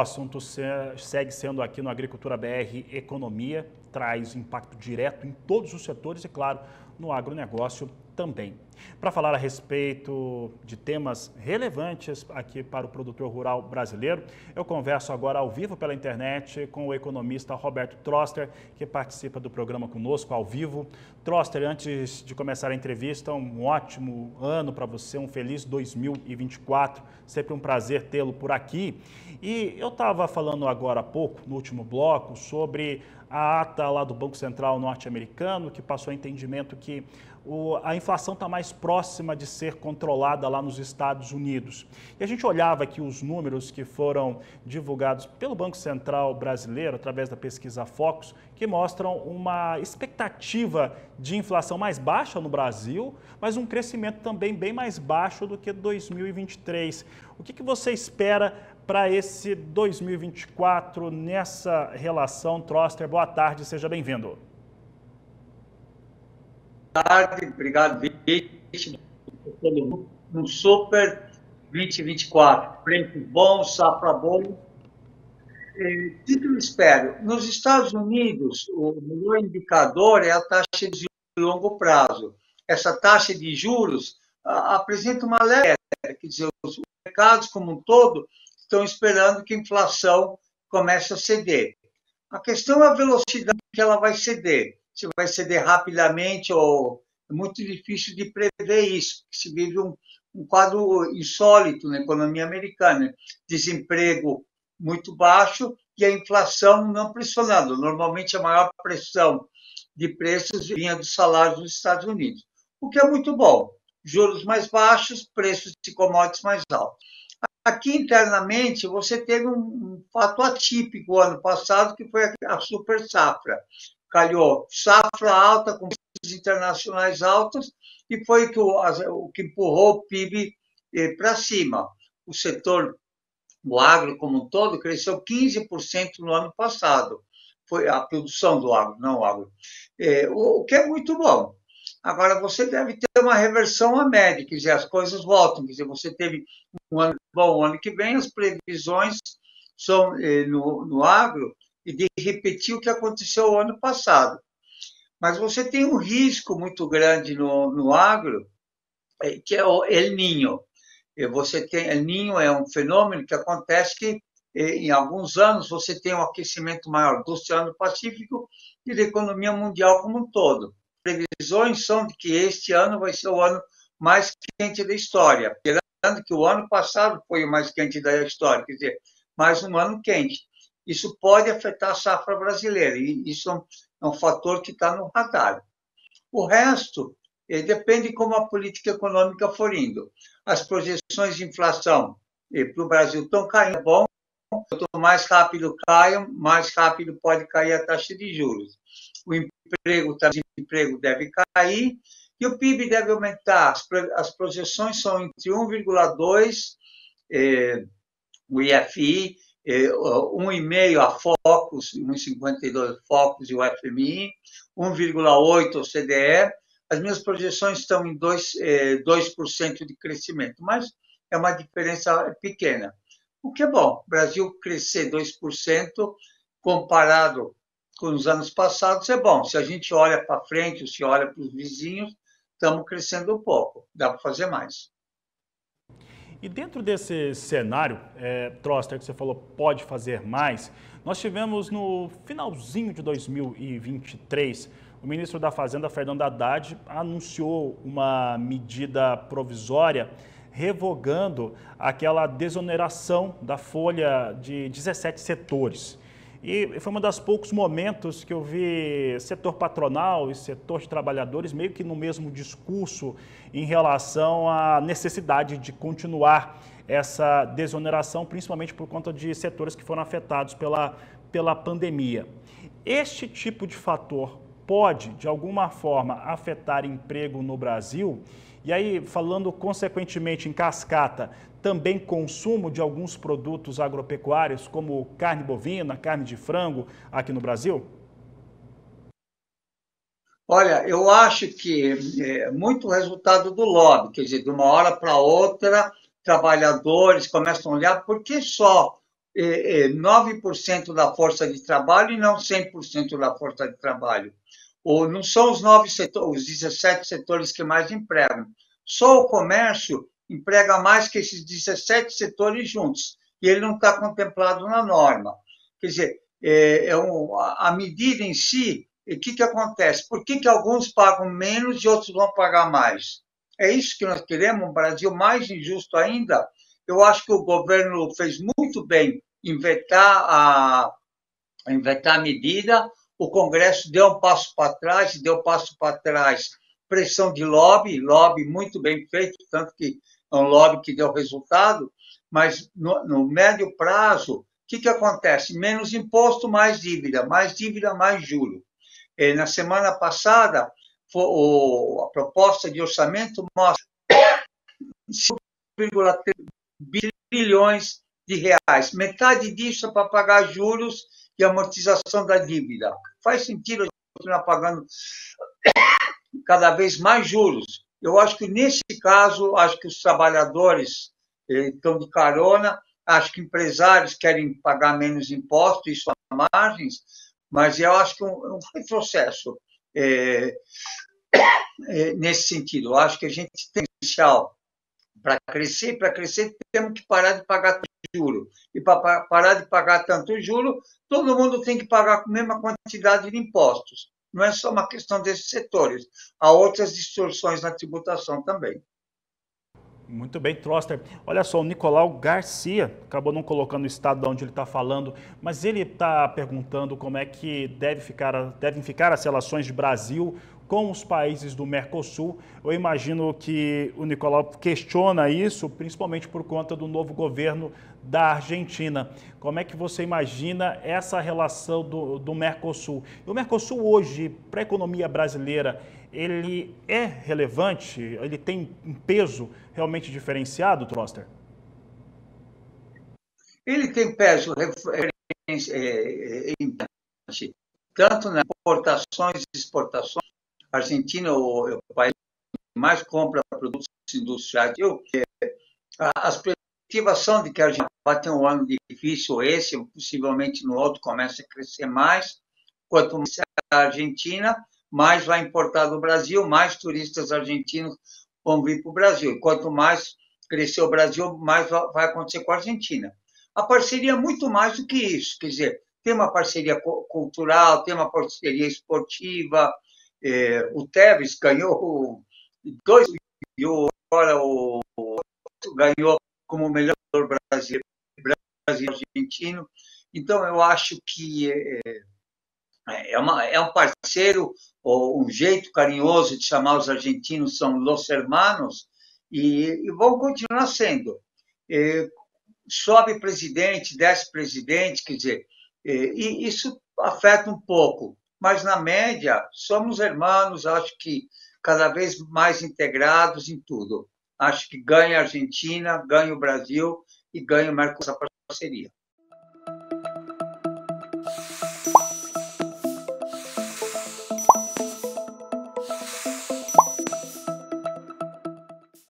assunto segue sendo aqui no Agricultura BR Economia, traz impacto direto em todos os setores e, claro, no agronegócio também. Para falar a respeito de temas relevantes aqui para o produtor rural brasileiro, eu converso agora ao vivo pela internet com o economista Roberto Troster, que participa do programa conosco ao vivo. Troster, antes de começar a entrevista, um ótimo ano para você, um feliz 2024. Sempre um prazer tê-lo por aqui. E eu estava falando agora há pouco, no último bloco, sobre a ata lá do Banco Central norte-americano, que passou a entendimento que a inflação está mais próxima de ser controlada lá nos Estados Unidos. E a gente olhava aqui os números que foram divulgados pelo Banco Central brasileiro, através da pesquisa Focus, que mostram uma expectativa de inflação mais baixa no Brasil, mas um crescimento também bem mais baixo do que 2023. O que você espera para esse 2024 nessa relação? Troster, boa tarde, seja bem-vindo. Boa tarde, obrigado, Vitor. Um super 2024. Preços bons, safra boa. O que eu espero? Nos Estados Unidos, o melhor indicador é a taxa de longo prazo. Essa taxa de juros apresenta uma leve, quer dizer, os mercados como um todo estão esperando que a inflação comece a ceder. A questão é a velocidade que ela vai ceder. Se vai ceder rapidamente ou é muito difícil de prever isso, porque se vive um quadro insólito na economia americana. Desemprego muito baixo e a inflação não pressionando. Normalmente a maior pressão de preços vinha dos salários dos Estados Unidos, o que é muito bom. Juros mais baixos, preços de commodities mais altos. Aqui internamente você teve um fato atípico ano passado, que foi a super safra. Calhou safra alta, com preços internacionais altos, e foi o que empurrou o PIB para cima. O setor, o agro como um todo, cresceu 15% no ano passado. Foi a produção do agro, não o agro. O que é muito bom. Agora, você deve ter uma reversão à média, quer dizer, as coisas voltam. Quer dizer, você teve um ano bom, o ano que vem as previsões são no agro e de repetir o que aconteceu o ano passado. Mas você tem um risco muito grande no agro, que é o El Niño. Você tem El Niño é um fenômeno que acontece que em alguns anos você tem um aquecimento maior do Oceano Pacífico e da economia mundial como um todo. Previsões são de que este ano vai ser o ano mais quente da história. Lembrando que o ano passado foi o mais quente da história, quer dizer, mais um ano quente. Isso pode afetar a safra brasileira, e isso é um fator que está no radar. O resto depende de como a política econômica for indo. As projeções de inflação para o Brasil estão caindo, bom. Quanto mais rápido caiam, mais rápido pode cair a taxa de juros. O desemprego deve cair e o PIB deve aumentar. As projeções são entre 1,2, o IFI, 1,5 a Focus, 1,52 Focus e o FMI, 1,8 o CDE. As minhas projeções estão em 2% de crescimento, mas é uma diferença pequena. O que é bom, o Brasil crescer 2% comparado com os anos passados é bom. Se a gente olha para frente, ou se olha para os vizinhos, estamos crescendo um pouco, dá para fazer mais. E dentro desse cenário, Troster, que você falou pode fazer mais, nós tivemos no finalzinho de 2023, o ministro da Fazenda, Fernando Haddad, anunciou uma medida provisória revogando aquela desoneração da folha de 17 setores. E foi um dos poucos momentos que eu vi setor patronal e setor de trabalhadores meio que no mesmo discurso em relação à necessidade de continuar essa desoneração, principalmente por conta de setores que foram afetados pela pandemia. Este tipo de fator pode, de alguma forma, afetar emprego no Brasil? E aí, falando consequentemente em cascata, também consumo de alguns produtos agropecuários, como carne bovina, carne de frango, aqui no Brasil? Olha, eu acho que é muito resultado do lobby, quer dizer, de uma hora para outra, trabalhadores começam a olhar por que só 9% da força de trabalho e não 100% da força de trabalho. Ou não são os 9 setores, os 17 setores que mais empregam. Só o comércio emprega mais que esses 17 setores juntos, e ele não está contemplado na norma. Quer dizer, a medida em si, o que acontece? Por que alguns pagam menos e outros vão pagar mais? É isso que nós queremos, um Brasil mais injusto ainda? Eu acho que o governo fez muito bem em vetar a medida, o Congresso deu um passo para trás, pressão de lobby muito bem feito, tanto que é um lobby que deu resultado, mas no médio prazo, o que acontece? Menos imposto, mais dívida, mais juro. Na semana passada, a proposta de orçamento mostra 5,3 bilhões de reais. Metade disso é para pagar juros e amortização da dívida. Faz sentido a gente continuar pagando cada vez mais juros. Eu acho que, nesse caso, acho que os trabalhadores estão de carona, acho que empresários querem pagar menos impostos, isso há margens, mas eu acho que um retrocesso nesse sentido. Eu acho que a gente tem potencial para crescer, temos que parar de pagar tanto juro. E para parar de pagar tanto juro, todo mundo tem que pagar a mesma quantidade de impostos. Não é só uma questão desses setores. Há outras distorções na tributação também. Muito bem, Troster. Olha só, o Nicolau Garcia acabou não colocando o estado de onde ele está falando, mas ele está perguntando como é que devem ficar as relações de Brasil com os países do Mercosul. Eu imagino que o Nicolau questiona isso, principalmente por conta do novo governo da Argentina. Como é que você imagina essa relação do Mercosul? E o Mercosul hoje, para a economia brasileira, ele é relevante? Ele tem um peso realmente diferenciado, Troster? Ele tem peso tanto nas importações e exportações. A Argentina é o país que mais compra produtos industriais. As perspectivas são de que a Argentina vai ter um ano difícil esse, possivelmente no outro comece a crescer mais. Quanto mais a Argentina, mais vai importar do Brasil, mais turistas argentinos vão vir para o Brasil. Quanto mais crescer o Brasil, mais vai acontecer com a Argentina. A parceria é muito mais do que isso, quer dizer, tem uma parceria cultural, tem uma parceria esportiva. O Tevez ganhou 2 milhões, agora o ganhou como melhor brasileiro argentino. Então, eu acho que é um parceiro, um jeito carinhoso de chamar os argentinos, são los hermanos, e vão continuar sendo. Sobe presidente, desce presidente, quer dizer, e isso afeta um pouco, mas na média somos hermanos, acho que cada vez mais integrados em tudo. Acho que ganha a Argentina, ganha o Brasil e ganha o Mercosul, essa parceria.